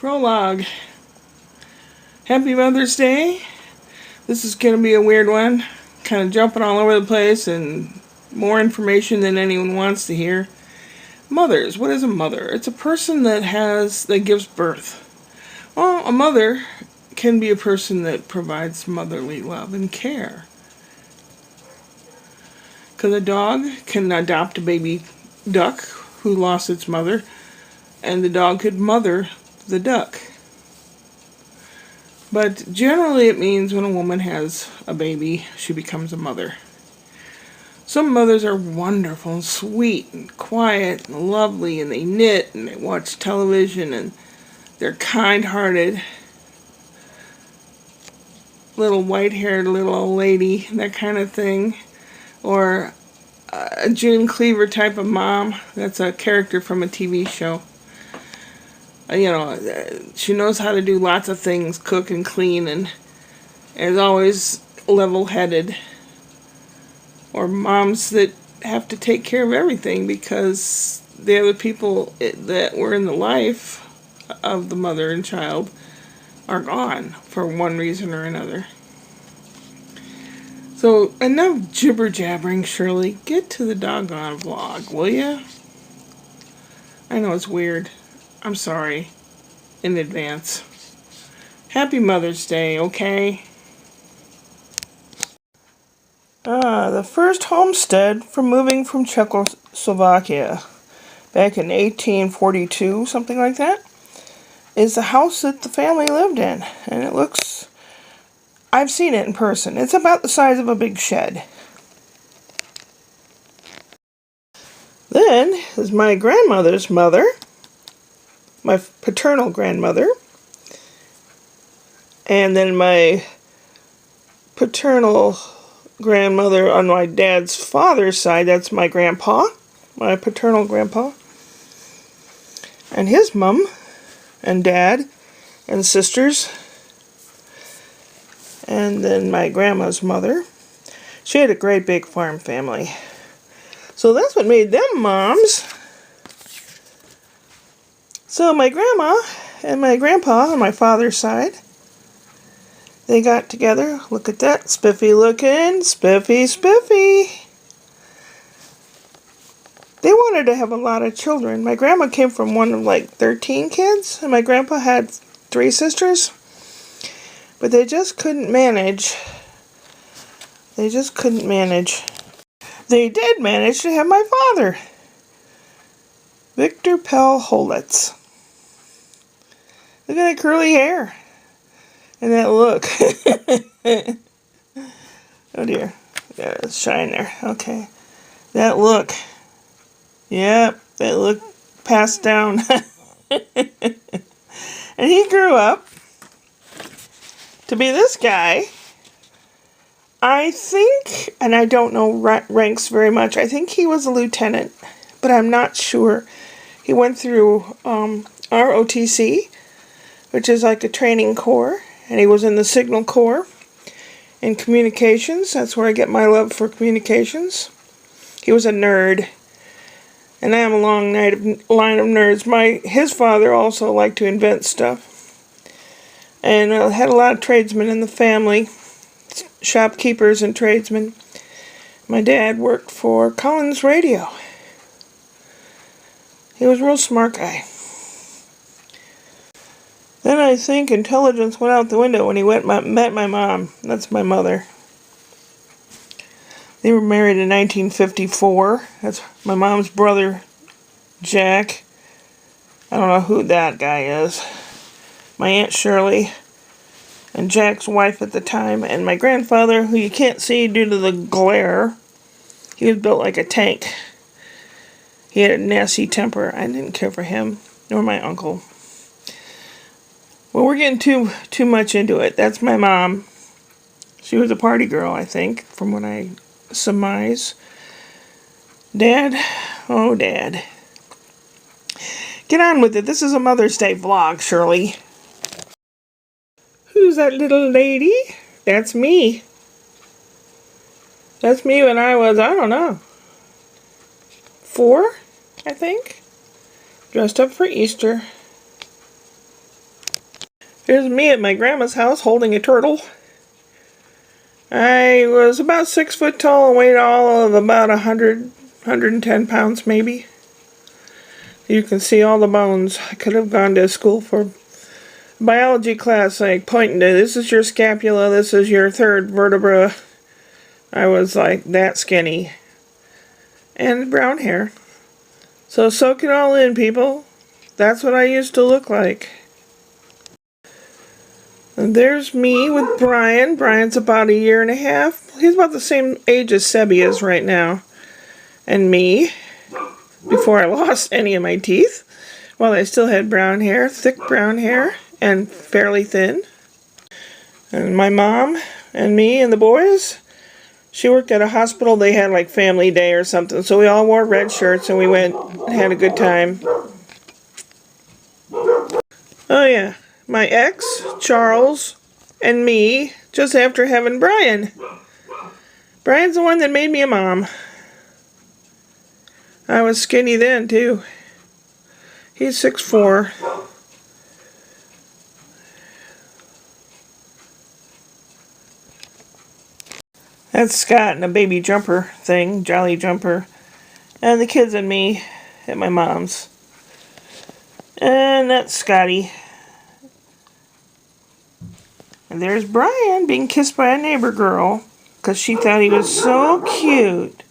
Prologue. Happy Mother's Day. This is going to be a weird one. Kind of jumping all over the place and more information than anyone wants to hear. Mothers. What is a mother? It's a person that gives birth. Well, a mother can be a person that provides motherly love and care. Because a dog can adopt a baby duck who lost its mother, and the dog could mother the duck. But generally it means when a woman has a baby, she becomes a mother. Some mothers are wonderful and sweet and quiet and lovely, and they knit and they watch television and they're kind-hearted. Little white-haired little old lady, that kind of thing. Or a June Cleaver type of mom. That's a character from a TV show. She knows how to do lots of things, cook and clean, and is always level-headed. Or moms that have to take care of everything because the other people that were in the life of the mother and child are gone for one reason or another. So, enough jibber-jabbering, Shirley. Get to the doggone vlog, will ya? I know it's weird. I'm sorry in advance. Happy Mother's Day, okay? The first homestead for moving from Czechoslovakia back in 1842, something like that, is the house that the family lived in. And it looks... I've seen it in person. It's about the size of a big shed. Then is my grandmother's mother, my paternal grandmother, and then my paternal grandmother on my dad's father's side. That's my grandpa, my paternal grandpa, and his mom and dad and sisters. And then my grandma's mother. She had a great big farm family. So that's what made them moms. So my grandma and my grandpa on my father's side, they got together. Look at that. Spiffy looking. Spiffy, spiffy. They wanted to have a lot of children. My grandma came from one of like 13 kids. And my grandpa had 3 sisters. But they just couldn't manage. They just couldn't manage. They did manage to have my father, Victor Pell Holitz. Look at that curly hair. And that look. Oh dear. Got a shine there. Okay. That look. Yep. That look passed down. And he grew up to be this guy. I think, and I don't know ranks very much, I think he was a lieutenant, but I'm not sure. He went through ROTC, which is like a training corps, and he was in the Signal Corps in communications. That's where I get my love for communications. He was a nerd, and I have a long line of nerds. His father also liked to invent stuff. And had a lot of tradesmen in the family, shopkeepers and tradesmen. My dad worked for Collins Radio. He was a real smart guy. Then I think intelligence went out the window when he met my mom. That's my mother. They were married in 1954. That's my mom's brother, Jack. I don't know who that guy is. My Aunt Shirley, and Jack's wife at the time, and my grandfather, who you can't see due to the glare. He was built like a tank. He had a nasty temper. I didn't care for him, nor my uncle. Well, we're getting too much into it. That's my mom. She was a party girl, I think, from what I surmise. Dad? Oh, Dad. Get on with it. This is a Mother's Day vlog, Shirley. Who's that little lady? That's me. That's me when I was, I don't know, 4, I think. Dressed up for Easter. Here's me at my grandma's house holding a turtle. I was about 6 foot tall and weighed all of about 110 pounds maybe. You can see all the bones. I could have gone to school for biology class, like pointing to, this is your scapula, this is your third vertebra. I was like that skinny. And brown hair. So soak it all in, people. That's what I used to look like. And there's me with Brian. Brian's about 1.5 years. He's about the same age as Sebi is right now. And me, before I lost any of my teeth, while I still had brown hair, thick brown hair, and fairly thin. And my mom and me and the boys, she worked at a hospital. They had like family day or something, so we all wore red shirts and we went and had a good time. Oh yeah, my ex, Charles, and me, just after having Brian. Brian's the one that made me a mom. I was skinny then too. He's 6'4". That's Scott in a baby jumper thing, jolly jumper. And the kids and me at my mom's. And that's Scotty. And there's Brian being kissed by a neighbor girl because she thought he was so cute.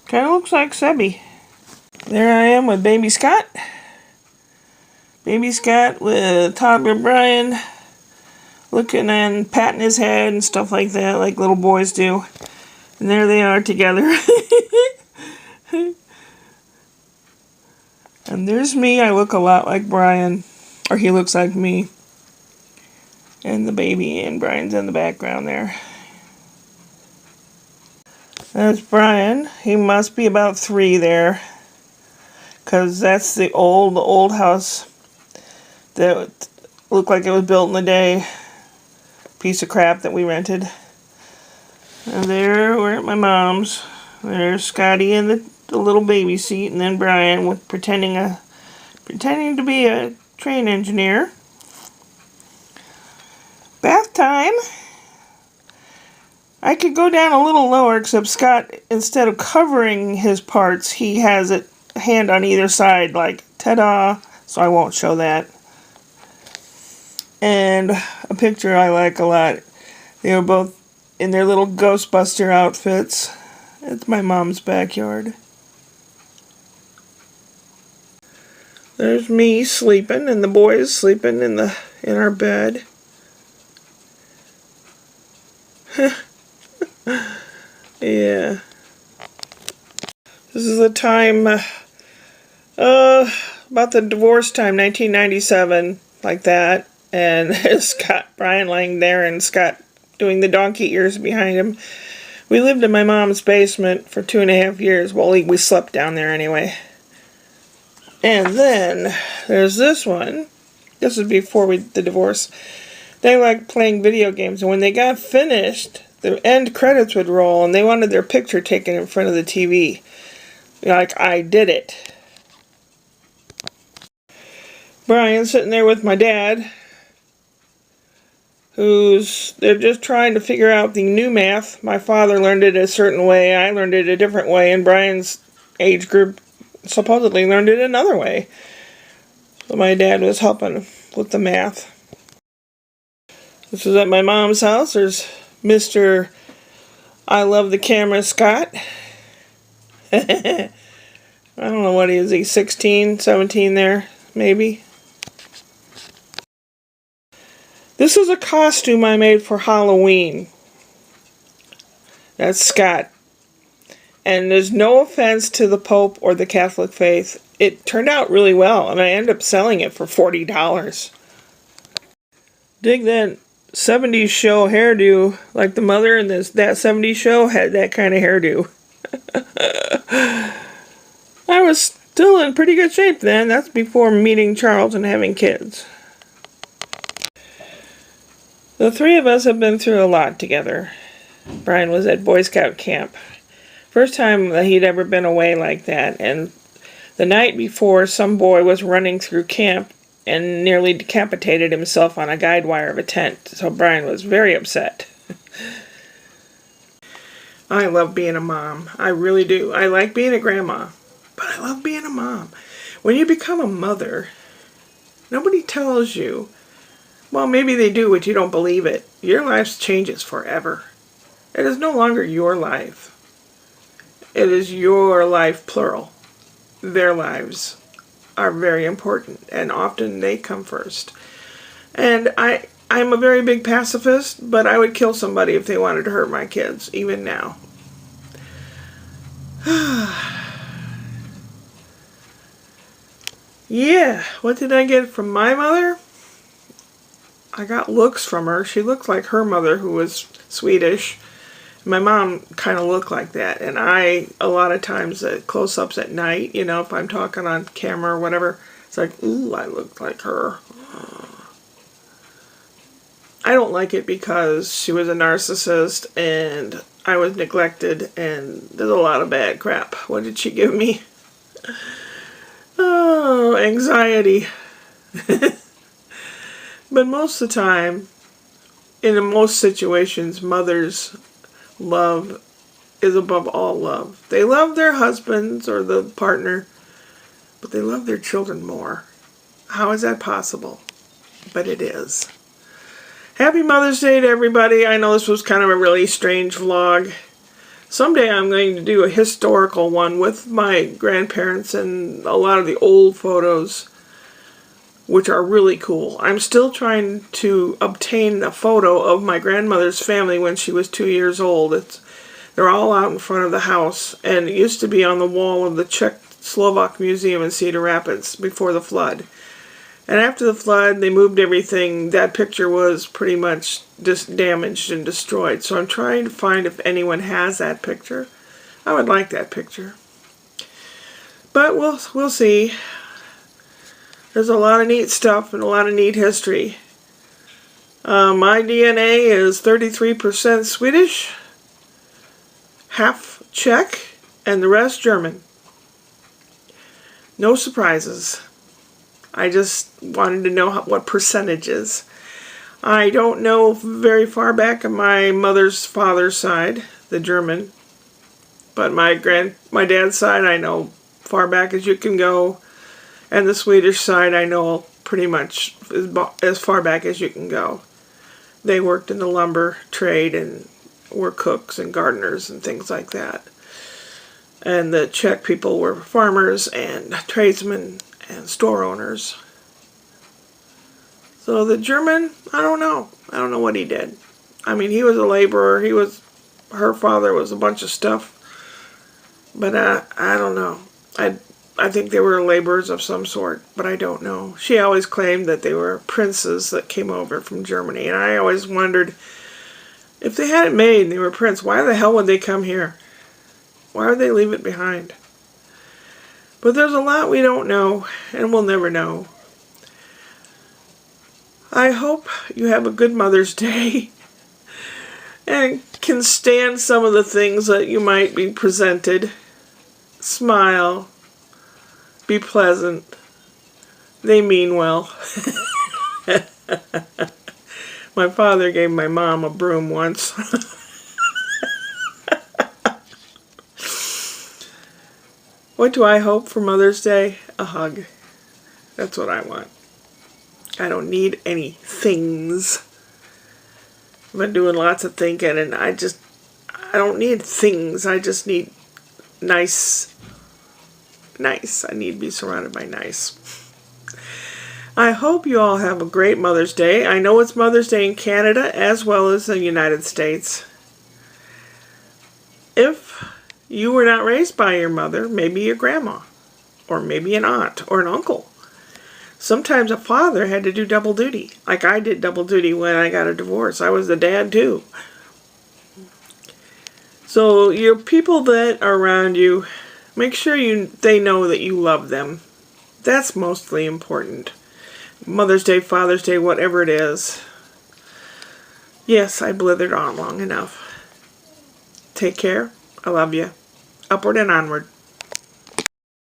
Kind of looks like Sebi. There I am with baby Scott. Baby Scott with toddler Brian looking and patting his head and stuff like that, like little boys do. And there they are together. And there's me. I look a lot like Brian. Or he looks like me. And the baby, and Brian's in the background there. That's Brian. He must be about 3 there. Because that's the old house that looked like it was built in the day. Piece of crap that we rented. And there we're at my mom's. There's Scotty in the little baby seat, and then Brian with pretending to be a train engineer. Bath time. I could go down a little lower, except Scott, instead of covering his parts, he has a hand on either side, like ta-da. So I won't show that. And a picture I like a lot. They were both in their little Ghostbuster outfits. It's my mom's backyard. There's me sleeping, and the boys sleeping in our bed. Yeah. This is the time, about the divorce time, 1997, like that. And Brian laying there and Scott doing the donkey ears behind him. We lived in my mom's basement for 2.5 years. Well, we slept down there anyway. And then there's this one. This was before the divorce. They liked playing video games, and when they got finished, the end credits would roll, and they wanted their picture taken in front of the TV. Like, I did it. Brian sitting there with my dad, they're just trying to figure out the new math. My father learned it a certain way, I learned it a different way, and Brian's age group supposedly learned it another way. So my dad was helping with the math. This is at my mom's house. There's Mr. I love the camera Scott. I don't know what he is. He's 16, 17 there, maybe. This is a costume I made for Halloween. That's Scott. And there's no offense to the Pope or the Catholic faith. It turned out really well, and I ended up selling it for $40. Dig that 70s show hairdo. Like the mother in that 70s show had that kind of hairdo. I was still in pretty good shape then. That's before meeting Charles and having kids. The 3 of us have been through a lot together. Brian was at Boy Scout camp. First time that he'd ever been away like that. And the night before, some boy was running through camp and nearly decapitated himself on a guide wire of a tent. So Brian was very upset. I love being a mom. I really do. I like being a grandma, but I love being a mom. When you become a mother, nobody tells you, well, maybe they do, but you don't believe it. Your life changes forever. It is no longer your life. It is your life, plural. Their lives are very important, and often they come first. And I'm a very big pacifist, but I would kill somebody if they wanted to hurt my kids, even now. Yeah, what did I get from my mother? I got looks from her. She looked like her mother, who was Swedish. My mom kind of looked like that. And a lot of times, close-ups at night, you know, if I'm talking on camera or whatever, it's like, ooh, I look like her. I don't like it because she was a narcissist and I was neglected and there's a lot of bad crap. What did she give me? Oh, anxiety. But most of the time, in most situations, mothers' love is above all love. They love their husbands or the partner, but they love their children more. How is that possible? But it is. Happy Mother's Day to everybody. I know this was kind of a really strange vlog. Someday I'm going to do a historical one with my grandparents and a lot of the old photos, which are really cool. I'm still trying to obtain a photo of my grandmother's family when she was 2 years old. They're all out in front of the house, and it used to be on the wall of the Czech-Slovak Museum in Cedar Rapids before the flood. And after the flood, they moved everything. That picture was pretty much just damaged and destroyed. So I'm trying to find if anyone has that picture. I would like that picture. But we'll see. There's a lot of neat stuff and a lot of neat history. My DNA is 33% Swedish, half Czech, and the rest German. No surprises. I just wanted to know what percentages. I don't know very far back on my mother's father's side, the German, but my dad's side I know far back as you can go, and the Swedish side I know pretty much as far back as you can go. They worked in the lumber trade and were cooks and gardeners and things like that. And the Czech people were farmers and tradesmen and store owners. So the German, I don't know. I don't know what he did. I mean, he was a laborer. Her father was a bunch of stuff. But I don't know. I think they were laborers of some sort, but I don't know. She always claimed that they were princes that came over from Germany. And I always wondered, if they had it made and they were prince, why the hell would they come here? Why would they leave it behind? But there's a lot we don't know, and we'll never know. I hope you have a good Mother's Day and can stand some of the things that you might be presented. Smile. Be pleasant. They mean well. My father gave my mom a broom once. What do I hope for Mother's Day? A hug. That's what I want. I don't need any things. I've been doing lots of thinking, and I don't need things. I just need nice. I need to be surrounded by nice. I hope you all have a great Mother's Day. I know it's Mother's Day in Canada as well as the United States. If you were not raised by your mother, maybe your grandma, or maybe an aunt, or an uncle. Sometimes a father had to do double duty. Like I did double duty when I got a divorce. I was the dad too. So your people that are around you, make sure they know that you love them. That's mostly important. Mother's Day, Father's Day, whatever it is. Yes, I blithered on long enough. Take care. I love you. Upward and onward.